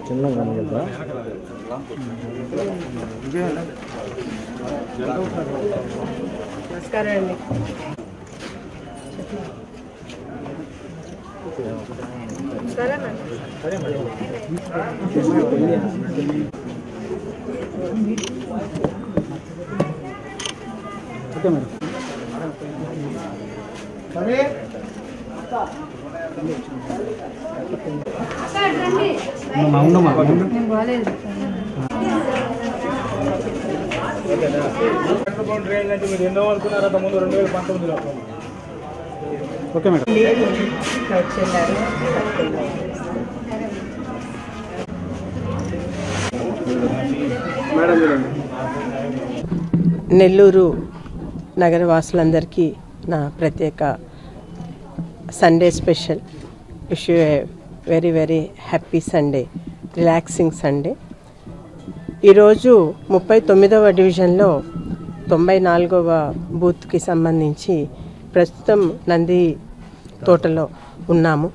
చిన్నగా నమస్కారం అండి. Okay madam. Okay madam. Nellore నగరవాసులందరికీ నా ప్రత్యేక Sunday special. Wish you a very very happy Sunday, relaxing Sunday. ఈరోజు 39వ డివిజన్లో 94వ బూత్కి సంబంధించి ప్రస్తుతం నంది తోటలో ఉన్నాము.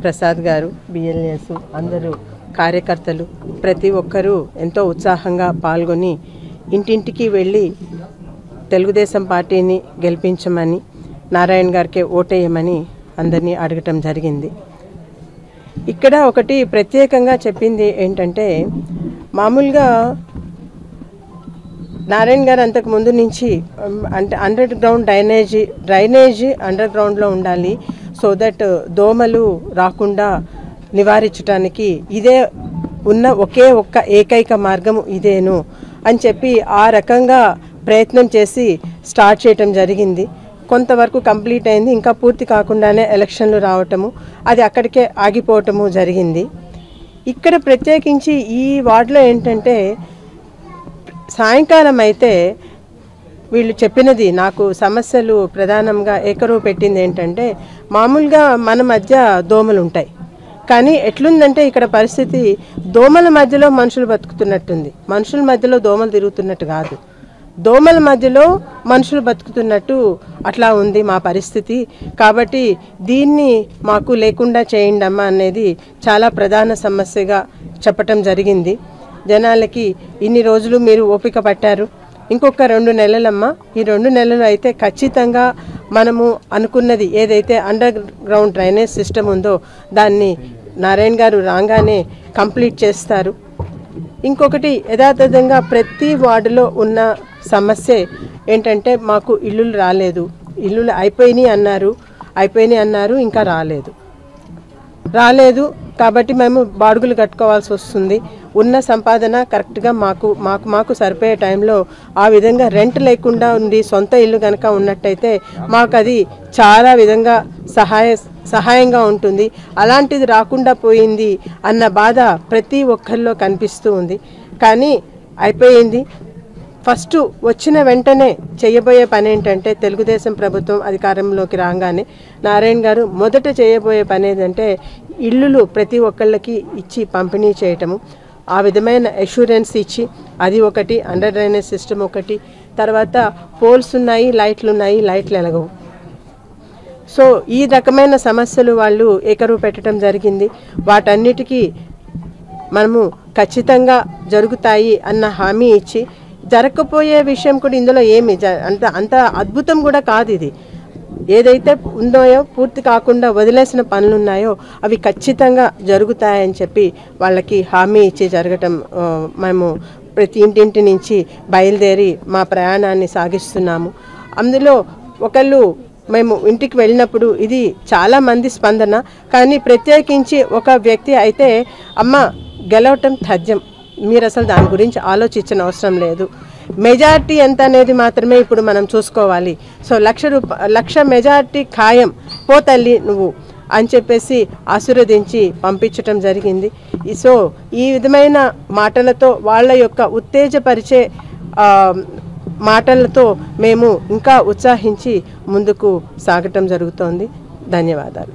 ప్రసాద్ గారు, బిఎల్ఎస్ అందరూ కార్యకర్తలు ప్రతి ఒక్కరూ ఎంతో ఉత్సాహంగా పాల్గొని ఇంటింటికి వెళ్ళి తెలుగుదేశం పార్టీని గెలిపించమని, నారాయణ గారికి ఓటేయమని అందరినీ అడగటం జరిగింది. ఇక్కడ ఒకటి ప్రత్యేకంగా చెప్పింది ఏంటంటే, మామూలుగా నారాయణ గారు అంతకు ముందు నుంచి అంటే అండర్ గ్రౌండ్ డ్రైనేజీ అండర్ గ్రౌండ్లో ఉండాలి, సో దట్ దోమలు రాకుండా నివారించడానికి ఇదే ఉన్న ఒకే ఒక్క ఏకైక మార్గం ఇదేను అని చెప్పి ఆ రకంగా ప్రయత్నం చేసి స్టార్ట్ చేయటం జరిగింది. కొంతవరకు కంప్లీట్ అయింది, ఇంకా పూర్తి కాకుండానే ఎలక్షన్లు రావటము, అది అక్కడికే ఆగిపోవటము జరిగింది. ఇక్కడ ప్రత్యేకించి ఈ వార్డులో ఏంటంటే, సాయంకాలం అయితే వీళ్ళు చెప్పినది నాకు సమస్యలు ప్రధానంగా ఏకరువు పెట్టింది ఏంటంటే, మామూలుగా మన మధ్య దోమలు ఉంటాయి, కానీ ఎట్లుందంటే ఇక్కడ పరిస్థితి దోమల మధ్యలో మనుషులు బతుకుతున్నట్టుంది. మనుషుల మధ్యలో దోమలు తిరుగుతున్నట్టు కాదు, దోమల మధ్యలో మనుషులు బతుకుతున్నట్టు అట్లా ఉంది మా పరిస్థితి. కాబట్టి దీన్ని మాకు లేకుండా చేయండి అమ్మా అనేది చాలా ప్రధాన సమస్యగా చెప్పటం జరిగింది. జనాలకి ఇన్ని రోజులు మీరు ఓపిక పట్టారు, ఇంకొక 2 నెలలమ్మా, ఈ 2 నెలలు అయితే ఖచ్చితంగా మనము అనుకున్నది ఏదైతే అండర్ గ్రౌండ్ డ్రైనేజ్ సిస్టమ్ ఉందో దాన్ని నారాయణ గారు రాగానే కంప్లీట్ చేస్తారు. ఇంకొకటి యథాతథంగా ప్రతి వార్డులో ఉన్న సమస్య ఏంటంటే, మాకు ఇల్లులు రాలేదు, ఇల్లులు అయిపోయినాయి అన్నారు, ఇంకా రాలేదు కాబట్టి మేము బాడుగులు కట్టుకోవాల్సి వస్తుంది. ఉన్న సంపాదన కరెక్ట్గా మాకు సరిపోయే టైంలో ఆ విధంగా రెంట్ లేకుండా ఉండి సొంత ఇల్లు కనుక ఉన్నట్టయితే మాకు అది చాలా విధంగా సహాయంగా ఉంటుంది. అలాంటిది రాకుండా పోయింది అన్న బాధ ప్రతి ఒక్కరిలో కనిపిస్తూ ఉంది. కానీ అయిపోయింది. ఫస్ట్ వచ్చిన వెంటనే చేయబోయే పని ఏంటంటే, తెలుగుదేశం ప్రభుత్వం అధికారంలోకి రాగానే నారాయణ గారు మొదట చేయబోయే పని ఏంటంటే, ఇల్లులు ప్రతి ఒక్కళ్ళకి ఇచ్చి పంపిణీ చేయటము, ఆ విధమైన అష్యూరెన్స్ ఇచ్చి, అది ఒకటి, అండర్ డ్రైనేజ్ సిస్టమ్ ఒకటి, తర్వాత పోల్స్ ఉన్నాయి, లైట్లు ఎలగవు. సో ఈ రకమైన సమస్యలు వాళ్ళు ఏకరువు పెట్టడం జరిగింది. వాటన్నిటికీ మనము ఖచ్చితంగా జరుగుతాయి అన్న హామీ ఇచ్చి, జరగకపోయే విషయం కూడా ఇందులో ఏమి అంత అద్భుతం కూడా కాదు. ఇది ఏదైతే ఉందో పూర్తి కాకుండా వదిలేసిన పనులు ఉన్నాయో అవి ఖచ్చితంగా జరుగుతాయని చెప్పి వాళ్ళకి హామీ ఇచ్చి జరగటం, మేము ప్రతి ఇంటింటి నుంచి బయలుదేరి మా ప్రయాణాన్ని సాగిస్తున్నాము. అందులో ఒకళ్ళు మేము ఇంటికి వెళ్ళినప్పుడు ఇది చాలామంది స్పందన, కానీ ప్రత్యేకించి ఒక వ్యక్తి అయితే, అమ్మ గెలవటం తథ్యం, మీరు అసలు దాని గురించి ఆలోచించిన అవసరం లేదు, మెజారిటీ ఎంత అనేది మాత్రమే ఇప్పుడు మనం చూసుకోవాలి, సో 1,00,000 మెజారిటీ ఖాయం, పో తల్లి నువ్వు అని చెప్పేసి ఆశీర్వదించి పంపించటం జరిగింది. సో ఈ విధమైన మాటలతో వాళ్ళ యొక్క ఉత్తేజపరిచే మాటలతో మేము ఇంకా ఉత్సాహించి ముందుకు సాగటం జరుగుతోంది. ధన్యవాదాలు.